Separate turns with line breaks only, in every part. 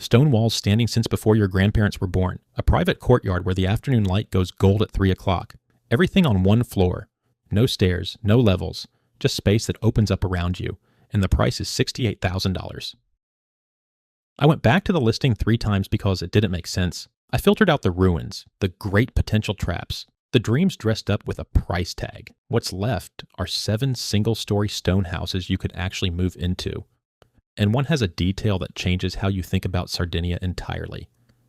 stone walls standing since before your grandparents were born, a private courtyard where the afternoon light goes gold at 3 o'clock. Everything on one floor. No stairs, no levels, just space that opens up around you, and the price is $68,000. I went back to the listing 3 times because it didn't make sense. I filtered out the ruins, the great potential traps, the dreams dressed up with a price tag. What's left are 7 single-story stone houses you could actually move into. And one has a detail that changes how you think about Sardinia entirely.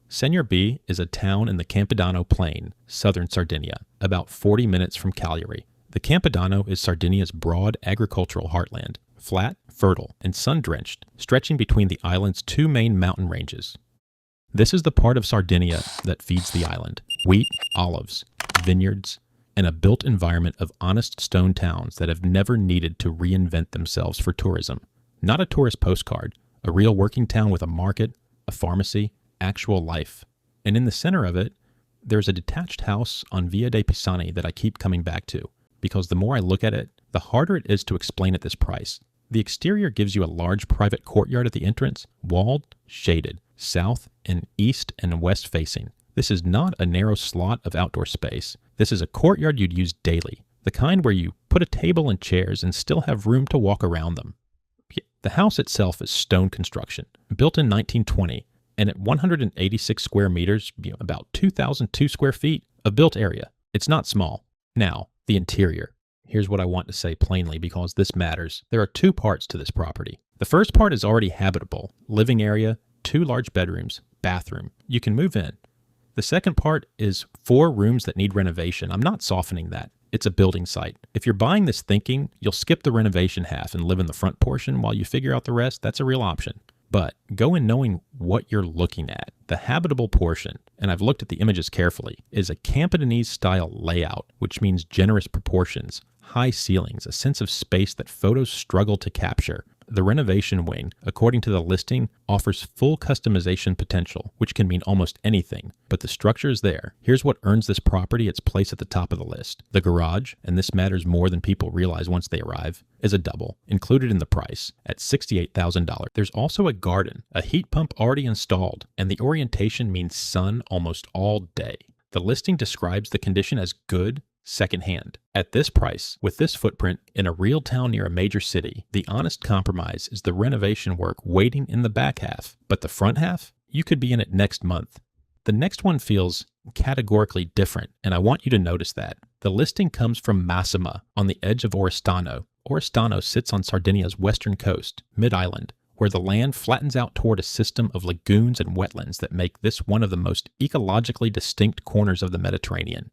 Senor B is a town in the Campidano Plain, southern Sardinia, about 40 minutes from Cagliari. The Campidano is Sardinia's broad agricultural heartland, flat, fertile, and sun-drenched, stretching between the island's 2 main mountain ranges. This is the part of Sardinia that feeds the island: wheat, olives, vineyards, and a built environment of honest stone towns that have never needed to reinvent themselves for tourism. Not a tourist postcard, a real working town with a market, a pharmacy, actual life. And in the center of it, there's a detached house on Via dei Pisani that I keep coming back to, because the more I look at it, the harder it is to explain at this price. The exterior gives you a large private courtyard at the entrance, walled, shaded, south and east and west facing. This is not a narrow slot of outdoor space. This is a courtyard you'd use daily, the kind where you put a table and chairs and still have room to walk around them. The house itself is stone construction, built in 1920, and at 186 square meters, about 2,002 square feet of built area. It's not small. Now, the interior. Here's what I want to say plainly because this matters. There are 2 parts to this property. The first part is already habitable. Living area, 2 large bedrooms, bathroom. You can move in. The second part is 4 rooms that need renovation. I'm not softening that. It's a building site. If you're buying this thinking you'll skip the renovation half and live in the front portion while you figure out the rest, that's a real option. But go in knowing what you're looking at. The habitable portion, and I've looked at the images carefully, is a Campidanese style layout, which means generous proportions, high ceilings, a sense of space that photos struggle to capture. The renovation wing, according to the listing, offers full customization potential, which can mean almost anything, but the structure is there. Here's what earns this property its place at the top of the list. The garage, and this matters more than people realize once they arrive, is a double, included in the price, at $68,000. There's also a garden, a heat pump already installed, and the orientation means sun almost all day. The listing describes the condition as good, secondhand. At this price, with this footprint, in a real town near a major city, the honest compromise is the renovation work waiting in the back half. But the front half? You could be in it next month. The next one feels categorically different, and I want you to notice that. The listing comes from Masima, on the edge of Oristano. Oristano sits on Sardinia's western coast, mid-island, where the land flattens out toward a system of lagoons and wetlands that make this one of the most ecologically distinct corners of the Mediterranean.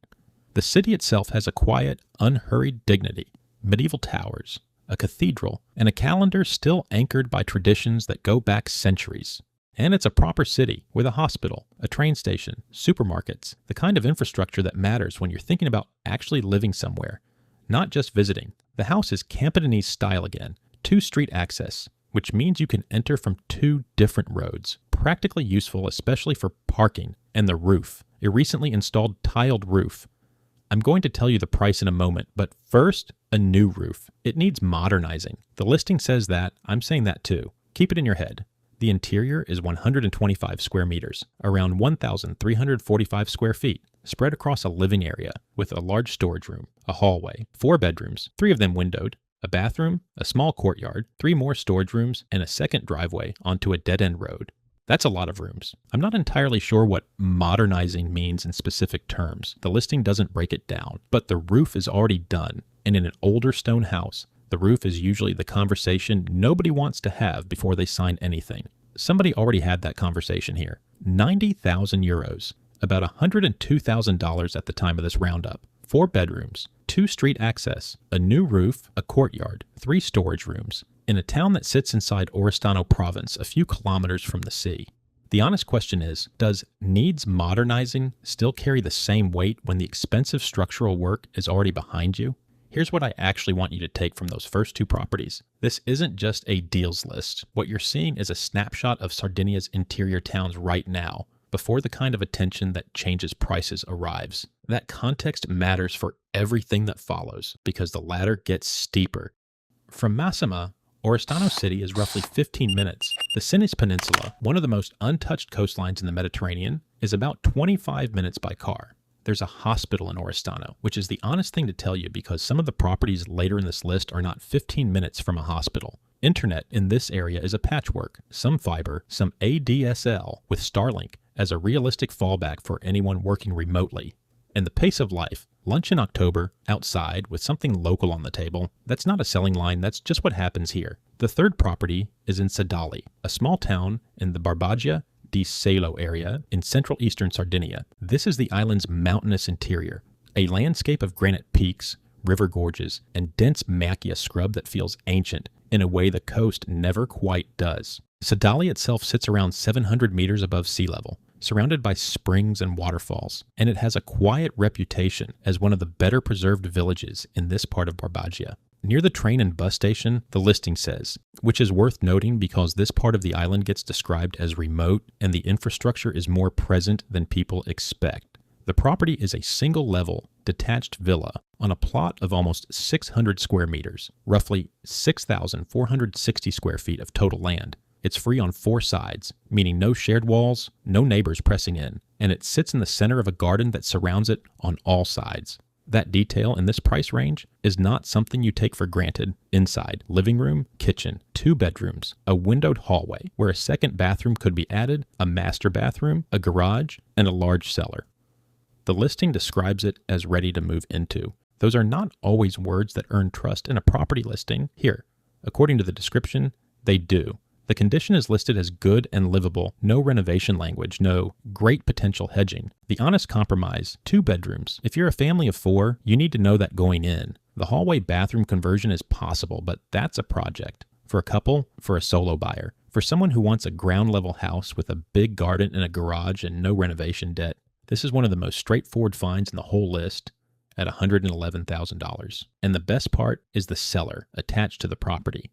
The city itself has a quiet, unhurried dignity, medieval towers, a cathedral, and a calendar still anchored by traditions that go back centuries. And it's a proper city with a hospital, a train station, supermarkets, the kind of infrastructure that matters when you're thinking about actually living somewhere, not just visiting. The house is Campidanese style again, 2-street access, which means you can enter from 2 different roads, practically useful especially for parking, and the roof, a recently installed tiled roof. I'm going to tell you the price in a moment, but first, a new roof. It needs modernizing. The listing says that. I'm saying that too. Keep it in your head. The interior is 125 square meters, around 1,345 square feet, spread across a living area with a large storage room, a hallway, 4 bedrooms, 3 of them windowed, a bathroom, a small courtyard, 3 more storage rooms, and a second driveway onto a dead-end road. That's a lot of rooms. I'm not entirely sure what modernizing means in specific terms. The listing doesn't break it down, but the roof is already done. And in an older stone house, the roof is usually the conversation nobody wants to have before they sign anything. Somebody already had that conversation here. 90,000 euros, about $102,000 at the time of this roundup. 4 bedrooms, 2 street access, a new roof, a courtyard, 3 storage rooms, in a town that sits inside Oristano province, a few kilometers from the sea. The honest question is, does needs modernizing still carry the same weight when the expensive structural work is already behind you? Here's what I actually want you to take from those first 2 properties. This isn't just a deals list. What you're seeing is a snapshot of Sardinia's interior towns right now, before the kind of attention that changes prices arrives. That context matters for everything that follows, because the ladder gets steeper. From Masima, Oristano City is roughly 15 minutes. The Sinis Peninsula, one of the most untouched coastlines in the Mediterranean, is about 25 minutes by car. There's a hospital in Oristano, which is the honest thing to tell you because some of the properties later in this list are not 15 minutes from a hospital. Internet in this area is a patchwork, some fiber, some ADSL with Starlink as a realistic fallback for anyone working remotely. And the pace of life, lunch in October, outside, with something local on the table, that's not a selling line, that's just what happens here. The third property is in Sadali, a small town in the Barbagia di Salo area in central eastern Sardinia. This is the island's mountainous interior, a landscape of granite peaks, river gorges, and dense macchia scrub that feels ancient in a way the coast never quite does. Sadali itself sits around 700 meters above sea level, surrounded by springs and waterfalls, and it has a quiet reputation as one of the better preserved villages in this part of Barbagia. Near the train and bus station, the listing says, which is worth noting because this part of the island gets described as remote and the infrastructure is more present than people expect. The property is a single-level, detached villa on a plot of almost 600 square meters, roughly 6,460 square feet of total land. It's free on 4 sides, meaning no shared walls, no neighbors pressing in, and it sits in the center of a garden that surrounds it on all sides. That detail in this price range is not something you take for granted. Inside, living room, kitchen, 2 bedrooms, a windowed hallway where a second bathroom could be added, a master bathroom, a garage, and a large cellar. The listing describes it as ready to move into. Those are not always words that earn trust in a property listing. Here, according to the description, they do. The condition is listed as good and livable, no renovation language, no great potential hedging. The honest compromise, 2 bedrooms. If you're a family of 4, you need to know that going in. The hallway bathroom conversion is possible, but that's a project. For a couple, for a solo buyer, for someone who wants a ground level house with a big garden and a garage and no renovation debt. This is one of the most straightforward finds in the whole list at $111,000. And the best part is the cellar attached to the property.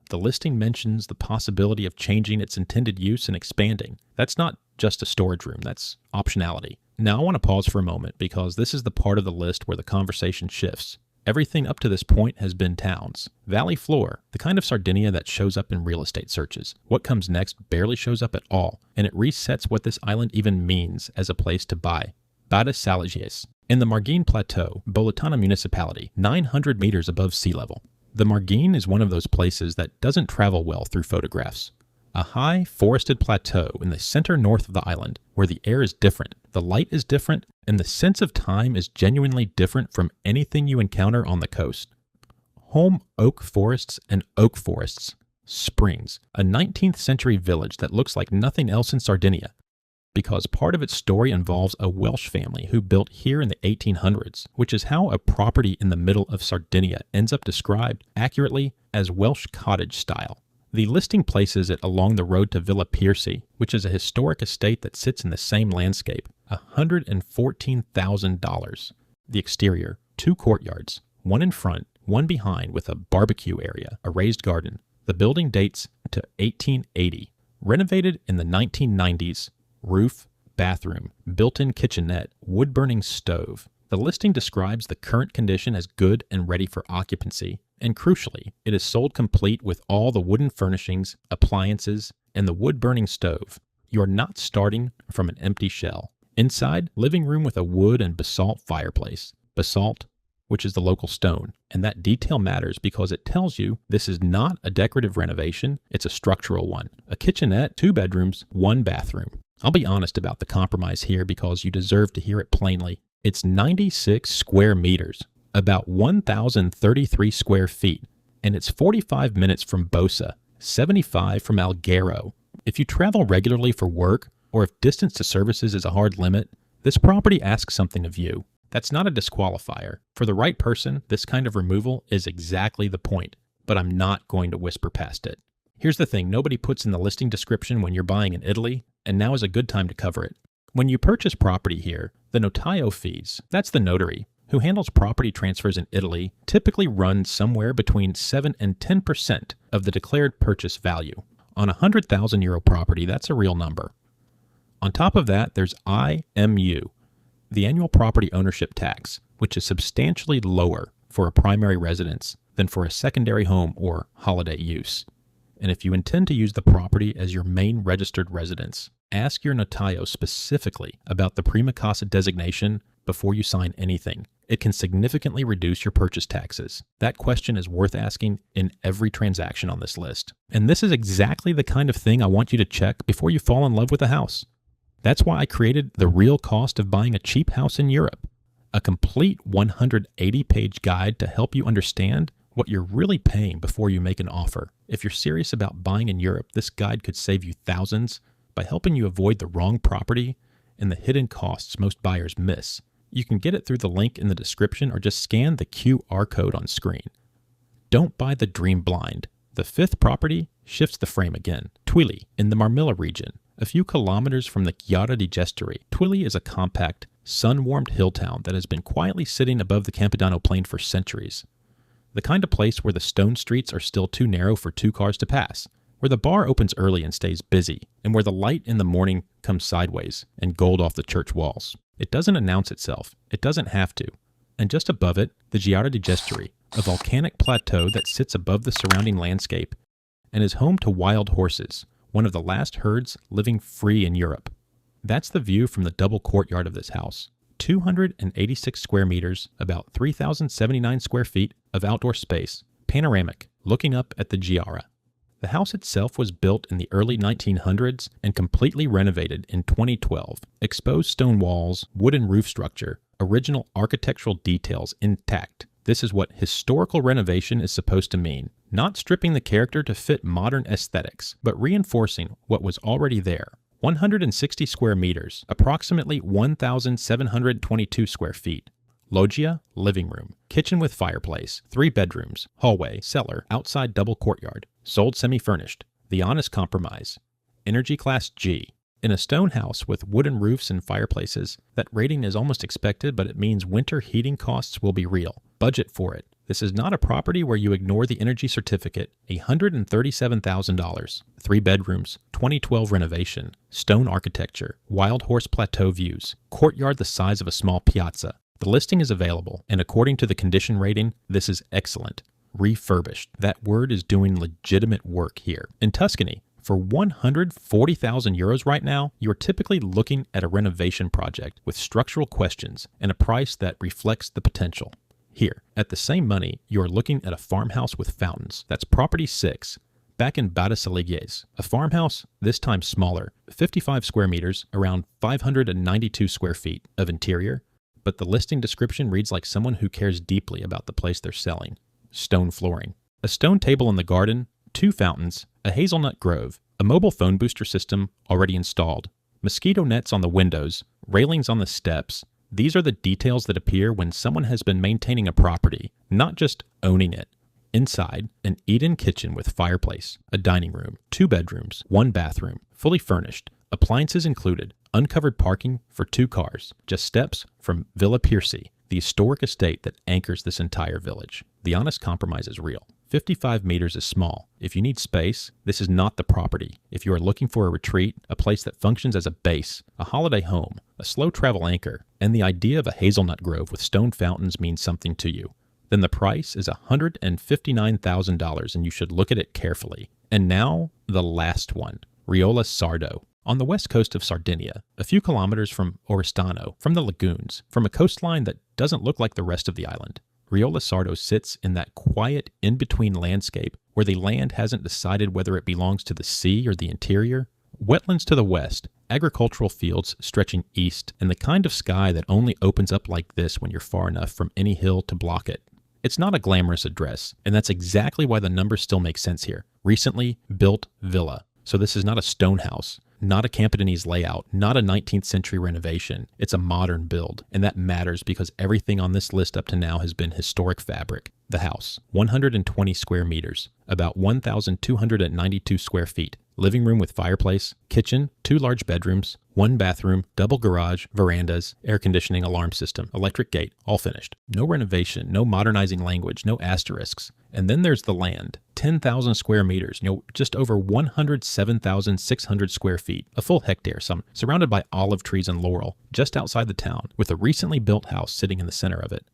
The listing mentions the possibility of changing its intended use and expanding. That's not just a storage room, that's optionality. Now I want to pause for a moment because this is the part of the list where the conversation shifts. Everything up to this point has been towns. Valley floor, the kind of Sardinia that shows up in real estate searches. What comes next barely shows up at all, and it resets what this island even means as a place to buy. Bada Salagies, in the Margine Plateau, Boletana municipality, 900 meters above sea level. The Margine is one of those places that doesn't travel well through photographs. A high, forested plateau in the center north of the island, where the air is different, the light is different, and the sense of time is genuinely different from anything you encounter on the coast. Home oak forests and oak forests. Springs, a 19th century village that looks like nothing else in Sardinia, because part of its story involves a Welsh family who built here in the 1800s, which is how a property in the middle of Sardinia ends up described accurately as Welsh cottage style. The listing places it along the road to Villa Piercy, which is a historic estate that sits in the same landscape, $114,000. The exterior, 2 courtyards, one in front, one behind with a barbecue area, a raised garden. The building dates to 1880. Renovated in the 1990s, roof, bathroom, built-in kitchenette, wood-burning stove. The listing describes the current condition as good and ready for occupancy, and crucially, it is sold complete with all the wooden furnishings, appliances, and the wood-burning stove. You are not starting from an empty shell. Inside, living room with a wood and basalt fireplace. Basalt, which is the local stone, and that detail matters because it tells you this is not a decorative renovation, it's a structural one. A kitchenette, 2 bedrooms, 1 bathroom. I'll be honest about the compromise here because you deserve to hear it plainly. It's 96 square meters, about 1,033 square feet, and it's 45 minutes from Bosa, 75 from Alghero. If you travel regularly for work, or if distance to services is a hard limit, this property asks something of you. That's not a disqualifier. For the right person, this kind of removal is exactly the point, but I'm not going to whisper past it. Here's the thing nobody puts in the listing description when you're buying in Italy, and now is a good time to cover it. When you purchase property here, the notaio fees, that's the notary, who handles property transfers in Italy, typically run somewhere between 7 and 10% of the declared purchase value. On a €100,000 property, that's a real number. On top of that, there's IMU, the annual property ownership tax, which is substantially lower for a primary residence than for a secondary home or holiday use. And if you intend to use the property as your main registered residence, ask your notaio specifically about the prima casa designation before you sign anything. It can significantly reduce your purchase taxes. That question is worth asking in every transaction on this list. And this is exactly the kind of thing I want you to check before you fall in love with a house. That's why I created The Real Cost of Buying a Cheap House in Europe, a complete 180-page guide to help you understand what you're really paying before you make an offer. If you're serious about buying in Europe, this guide could save you thousands by helping you avoid the wrong property and the hidden costs most buyers miss. You can get it through the link in the description or just scan the QR code on screen. Don't buy the dream blind. The fifth property shifts the frame again. Tuili, in the Marmilla region, a few kilometers from the Chiara di Gesturi. Tuili is a compact, sun-warmed hill town that has been quietly sitting above the Campidano plain for centuries. The kind of place where the stone streets are still too narrow for two cars to pass, where the bar opens early and stays busy, and where the light in the morning comes sideways and gold off the church walls. It doesn't announce itself. It doesn't have to. And just above it, the Chiara di Gesturi, a volcanic plateau that sits above the surrounding landscape and is home to wild horses, one of the last herds living free in Europe. That's the view from the double courtyard of this house. 286 square meters, about 3,079 square feet of outdoor space, panoramic, looking up at the Chiara. The house itself was built in the early 1900s and completely renovated in 2012. Exposed stone walls, wooden roof structure, original architectural details intact. This is what historical renovation is supposed to mean. Not stripping the character to fit modern aesthetics, but reinforcing what was already there. 160 square meters, approximately 1,722 square feet. Loggia, living room, kitchen with fireplace, 3 bedrooms, hallway, cellar, outside double courtyard. Sold semi-furnished. The Honest Compromise. Energy Class G. In a stone house with wooden roofs and fireplaces, that rating is almost expected, but it means winter heating costs will be real. Budget for it. This is not a property where you ignore the energy certificate. $137,000. 3 bedrooms, 2012 renovation, stone architecture, wild horse plateau views, courtyard the size of a small piazza. The listing is available, and according to the condition rating, this is excellent. Refurbished. That word is doing legitimate work here. In Tuscany, for 140,000 euros right now, you're typically looking at a renovation project with structural questions and a price that reflects the potential. Here, at the same money, you're looking at a farmhouse with fountains. That's property 6, back in Battesaliges. A farmhouse, this time smaller, 55 square meters, around 592 square feet of interior, but the listing description reads like someone who cares deeply about the place they're selling. Stone flooring, a stone table in the garden, 2 fountains, a hazelnut grove, a mobile phone booster system already installed, mosquito nets on the windows, railings on the steps. These are the details that appear when someone has been maintaining a property, not just owning it. Inside, an eat-in kitchen with fireplace, a dining room, 2 bedrooms, 1 bathroom, fully furnished, appliances included, uncovered parking for 2 cars, just steps from Villa Piercy, the historic estate that anchors this entire village. The Honest Compromise is real. 55 meters is small. If you need space, this is not the property. If you are looking for a retreat, a place that functions as a base, a holiday home, a slow travel anchor, and the idea of a hazelnut grove with stone fountains means something to you, then the price is $159,000 and you should look at it carefully. And now, the last one, Riola Sardo. On the west coast of Sardinia, a few kilometers from Oristano, from the lagoons, from a coastline that doesn't look like the rest of the island. Riola Sardo sits in that quiet in-between landscape where the land hasn't decided whether it belongs to the sea or the interior. Wetlands to the west, agricultural fields stretching east, and the kind of sky that only opens up like this when you're far enough from any hill to block it. It's not a glamorous address, and that's exactly why the numbers still make sense here. Recently built villa. So this is not a stone house, not a Campidanese layout, not a 19th century renovation. It's a modern build, and that matters because everything on this list up to now has been historic fabric. The house, 120 square meters, about 1,292 square feet. Living room with fireplace, kitchen, 2 large bedrooms, 1 bathroom, double garage, verandas, air conditioning, alarm system, electric gate, all finished. No renovation, no modernizing language, no asterisks. And then there's the land, 10,000 square meters, just over 107,600 square feet, a full hectare, surrounded by olive trees and laurel, just outside the town, with a recently built house sitting in the center of it.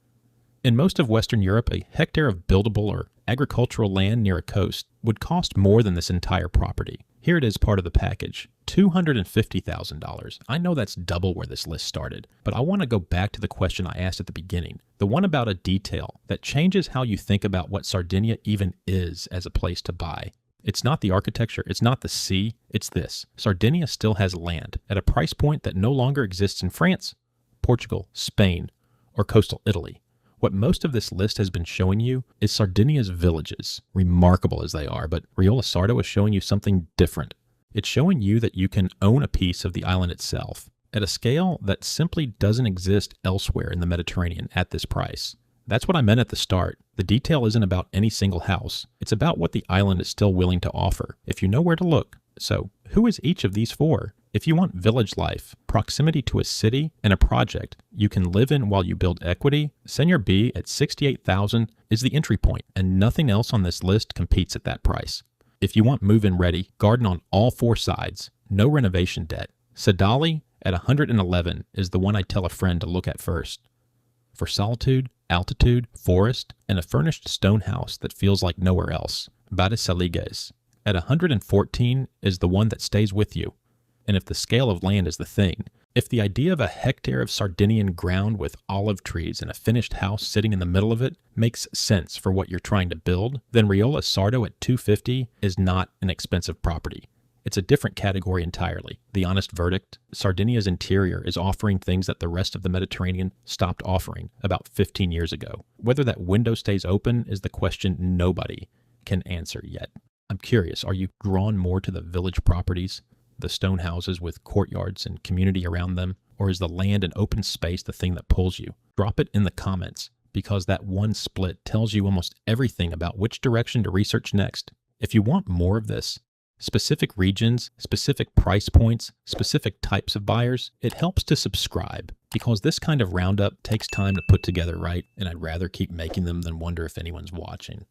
In most of Western Europe, a hectare of buildable or agricultural land near a coast would cost more than this entire property. Here it is, part of the package. $250,000. I know that's double where this list started, but I want to go back to the question I asked at the beginning, the one about a detail that changes how you think about what Sardinia even is as a place to buy. It's not the architecture, it's not the sea, it's this. Sardinia still has land at a price point that no longer exists in France, Portugal, Spain, or coastal Italy. What most of this list has been showing you is Sardinia's villages, remarkable as they are, but Riola Sardo is showing you something different. It's showing you that you can own a piece of the island itself at a scale that simply doesn't exist elsewhere in the Mediterranean at this price. That's what I meant at the start. The detail isn't about any single house. It's about what the island is still willing to offer, if you know where to look. So, who is each of these for? If you want village life, proximity to a city, and a project you can live in while you build equity, Senior B at $68,000 is the entry point, and nothing else on this list competes at that price. If you want move-in ready, garden on all four sides, no renovation debt, Sadali at $111 is the one I tell a friend to look at first. For solitude, altitude, forest, and a furnished stone house that feels like nowhere else, Saliges at $114 is the one that stays with you. And if the scale of land is the thing, if the idea of a hectare of Sardinian ground with olive trees and a finished house sitting in the middle of it makes sense for what you're trying to build, then Riola Sardo at $250 is not an expensive property. It's a different category entirely. The honest verdict, Sardinia's interior is offering things that the rest of the Mediterranean stopped offering about 15 years ago. Whether that window stays open is the question nobody can answer yet. I'm curious, are you drawn more to the village properties, the stone houses with courtyards and community around them, or is the land and open space the thing that pulls you? Drop it in the comments, because that one split tells you almost everything about which direction to research next. If you want more of this, specific regions, specific price points, specific types of buyers, it helps to subscribe, because this kind of roundup takes time to put together, right? And I'd rather keep making them than wonder if anyone's watching.